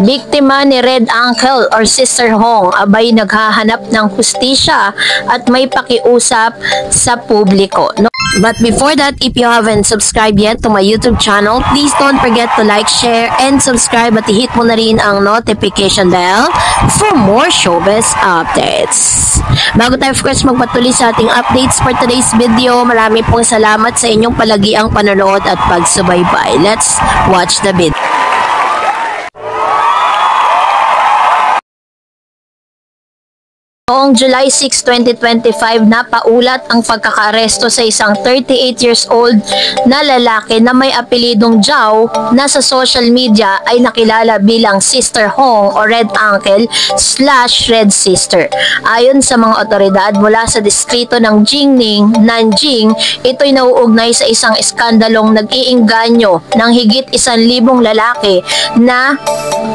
Biktima ni Red Uncle or Sister Hong abay naghahanap ng hustisya at may pakiusap sa publiko. No? But before that, if you haven't subscribed yet to my YouTube channel, please don't forget to like, share, and subscribe at i-hit mo na rin ang notification bell for more showbiz updates. Bago tayo of course magpatuloy sa ating updates for today's video, marami pong salamat sa inyong palagiang panonood at pagsubaybay. Let's watch the video. Noong July 6, 2025, napaulat ang pagkakaaresto sa isang 38 years old na lalaki na may apelidong Zhao na sa social media ay nakilala bilang Sister Hong o Red Uncle / Red Sister. Ayon sa mga otoridad mula sa distrito ng Jingning, Nanjing, ito'y nauugnay sa isang iskandalong nag-iingganyo ng higit 1,000 lalaki na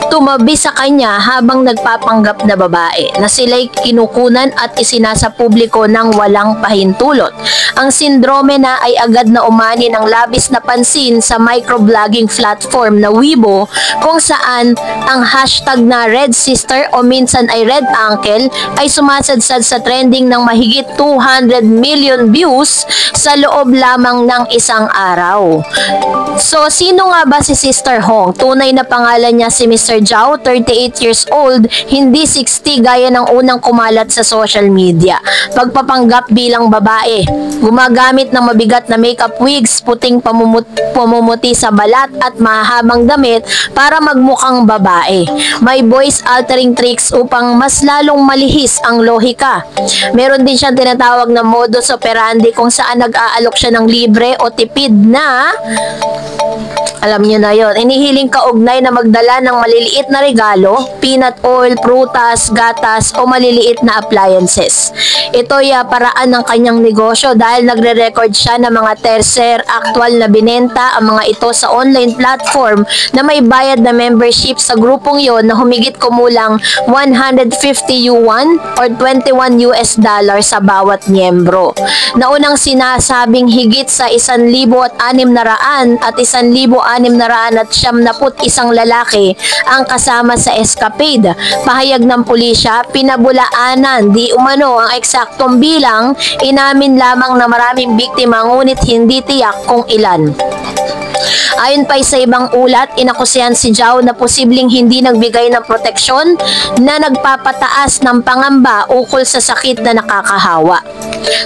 tumabi sa kanya habang nagpapanggap na babae na sila'y kinukunan at isinasa publiko ng walang pahintulot. Ang sindrome na ay agad na umani ng labis na pansin sa microblogging platform na Weibo, kung saan ang hashtag na Red Sister o minsan ay Red Uncle ay sumasadsad sa trending ng mahigit 200 million views sa loob lamang ng isang araw. So, sino nga ba si Sister Hong? Tunay na pangalan niya si Mr. Zhao, 38 years old, hindi 60 gaya ng unang kumalat sa social media. Pagpapanggap bilang babae, gumagamit ng mabigat na makeup wigs, puting pamumuti sa balat at mahabang damit para magmukhang babae. May voice altering tricks upang mas lalong malihis ang lohika. Meron din siyang tinatawag na modus operandi kung saan nag-aalok siya ng libre o tipid na, alam niyo na yon, inihiling kaugnay na magdala ng maliliit na regalo, peanut oil, prutas, gatas o maliliit na appliances. Ito'y paraan ng kanyang negosyo dahil nagre-record siya ng mga tercer actual na binenta ang mga ito sa online platform na may bayad na membership sa grupong yon na humigit kumulang 150 yuan or $21 sa bawat miyembro. Naunang sinasabing higit sa 1,600 at 1,671 lalaki ang kasama sa escapade. Pahayag ng pulisya, pinabulaanan di umano ang eksaktong bilang, inamin lamang na maraming biktima ngunit hindi tiyak kung ilan. Ayon pa sa ibang ulat, inakusahan si Zhao na posibleng hindi nagbigay ng proteksyon na nagpapataas ng pangamba ukol sa sakit na nakakahawa.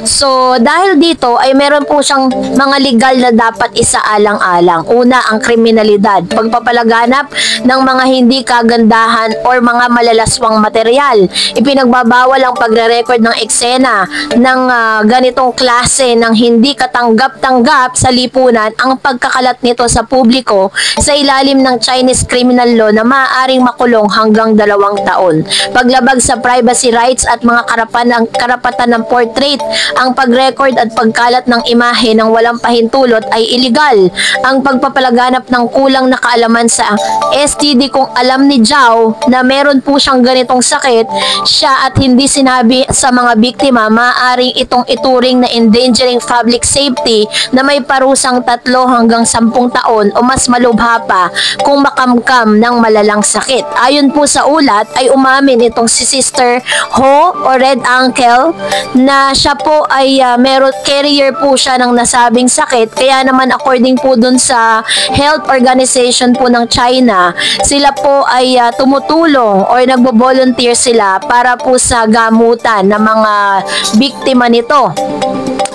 So, dahil dito ay meron po siyang mga legal na dapat isaalang-alang. Una, ang kriminalidad, pagpapalaganap ng mga hindi kagandahan or mga malalaswang material. Ipinagbabawal ang pagre-record ng eksena ng ganitong klase ng hindi katanggap-tanggap sa lipunan, ang pagkakalat nito sa publiko sa ilalim ng Chinese criminal law na maaaring makulong hanggang 2 taon. Paglabag sa privacy rights at mga karapatan ng portrait, ang pag-record at pagkalat ng imahe ng walang pahintulot ay illegal. Ang pagpapalaganap ng kulang na kaalaman sa STD, kung alam ni Zhao na meron po siyang ganitong sakit siya at hindi sinabi sa mga biktima, maaaring itong ituring na endangering public safety na may parusang 3 hanggang 10 taon o mas malubha pa kung makamkam ng malalang sakit. Ayon po sa ulat ay umamin itong si Sister Ho o Red Uncle na siya po ay meron carrier po siya ng nasabing sakit, kaya naman according po dun sa health organization po ng China, sila po ay tumutulong or nagbo-volunteer sila para po sa gamutan ng mga biktima nito.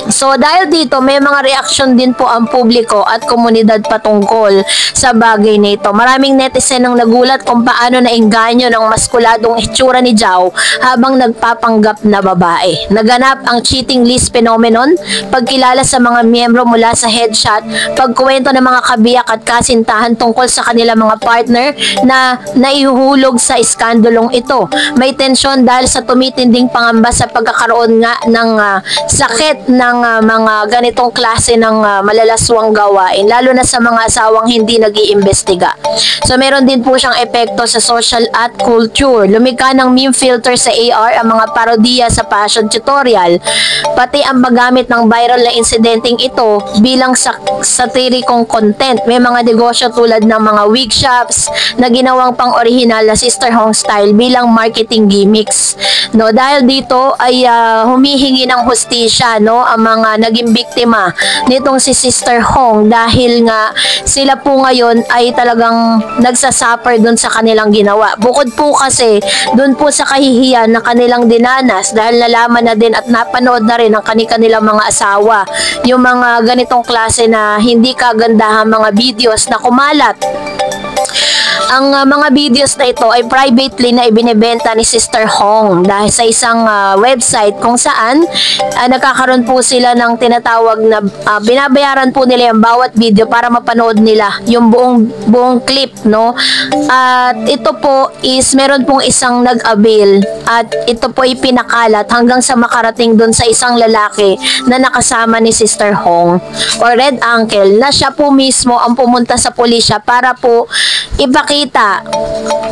So dahil dito may mga reaksyon din po ang publiko at komunidad patungkol sa bagay nito. Maraming netizen ang nagulat kung paano naengganyo ng maskuladong itsura ni Zhao habang nagpapanggap na babae. Naganap ang cheating list phenomenon, pagkilala sa mga miyembro mula sa headshot, pagkuwento ng mga kabiyak at kasintahan tungkol sa kanilang mga partner na naihuhulog sa iskandalong ito. May tensyon dahil sa tumitinding pangamba sa pagkakaroon nga ng sakit ng mga ganitong klase ng malalaswang gawain, lalo na sa mga asawang hindi nag-iimbestiga. So meron din po siyang epekto sa social at culture. Lumikha ng meme filter sa AR ang mga parodiya sa fashion tutorial, pati ang paggamit ng viral na insidenteng ito bilang satirikong content. May mga negosyo tulad ng mga wig shops na ginawang pang-orihinal na Sister Hong style bilang marketing gimmicks. No, dahil dito ay humihingi ng hustisya, no, ang mga naging biktima nitong si Sister Hong, dahil nga sila po ngayon ay talagang nagsasuffer dun sa kanilang ginawa. Bukod po kasi dun po sa kahihiyan na kanilang dinanas, dahil nalaman na din at napanood na rin ng kanilang mga asawa yung mga ganitong klase na hindi kagandahan mga videos na kumalat. Ang mga videos na ito ay privately na ibinebenta ni Sister Hong dahil sa isang website kung saan nagkakaroon po sila ng tinatawag na binabayaran po nila yung bawat video para mapanood nila yung buong clip, no? At ito po is meron pong isang nag-avail at ito po ay pinakalat hanggang sa makarating doon sa isang lalaki na nakasama ni Sister Hong or Red Uncle, na siya po mismo ang pumunta sa pulisya para po ipakita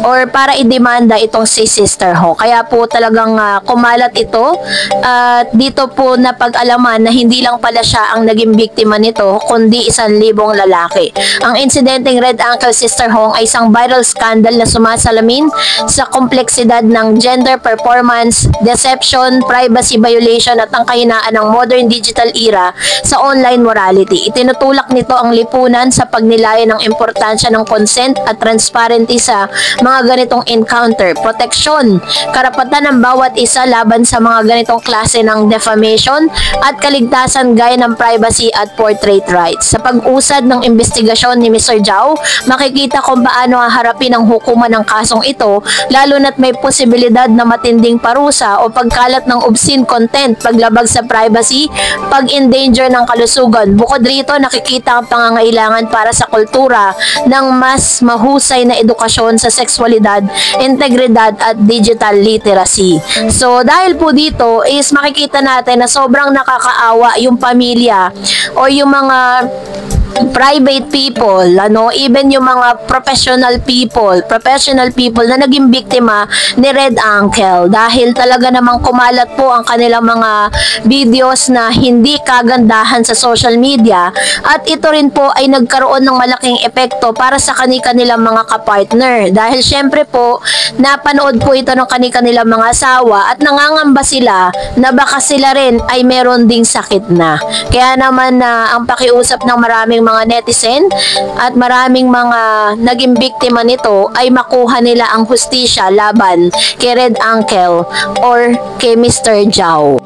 or para idemanda itong si Sister Hong. Kaya po talagang kumalat ito at dito po napag-alaman na hindi lang pala siya ang naging biktima nito, kundi 1,000 lalaki. Ang insidenteng Red Uncle Sister Hong ay isang viral scandal na sumasalamin sa kompleksidad ng gender performance, deception, privacy violation at ang kahinaan ng modern digital era sa online morality. Itinutulak nito ang lipunan sa pagnilayan ng importansya ng consent at transparency sa mga ganitong encounter, proteksyon, karapatan ng bawat isa laban sa mga ganitong klase ng defamation at kaligtasan gaya ng privacy at portrait rights. Sa pag-usad ng investigasyon ni Mr. Zhao, makikita kung paano haharapin ang hukuman ng kasong ito, lalo na't may posibilidad na matinding parusa o pagkalat ng obscene content, paglabag sa privacy, pag-endanger ng kalusugan. Bukod rito, nakikita ang pangangailangan para sa kultura ng mas mahusay na edukasyon sa sexualidad, integridad at digital literacy. So dahil po dito is makikita natin na sobrang nakakaawa yung pamilya o yung mga private people, even yung mga professional people na naging biktima ni Red Uncle, dahil talaga namang kumalat po ang kanilang mga videos na hindi kagandahan sa social media, at ito rin po ay nagkaroon ng malaking epekto para sa kanilang mga kapartner, dahil syempre po napanood po ito ng kanilang mga asawa at nangangamba sila na baka sila rin ay meron ding sakit na. Kaya naman ang pakiusap ng maraming mga netizen at maraming mga naging biktima nito ay makuha nila ang hustisya laban kay Red Uncle or kay Mr. Zhao.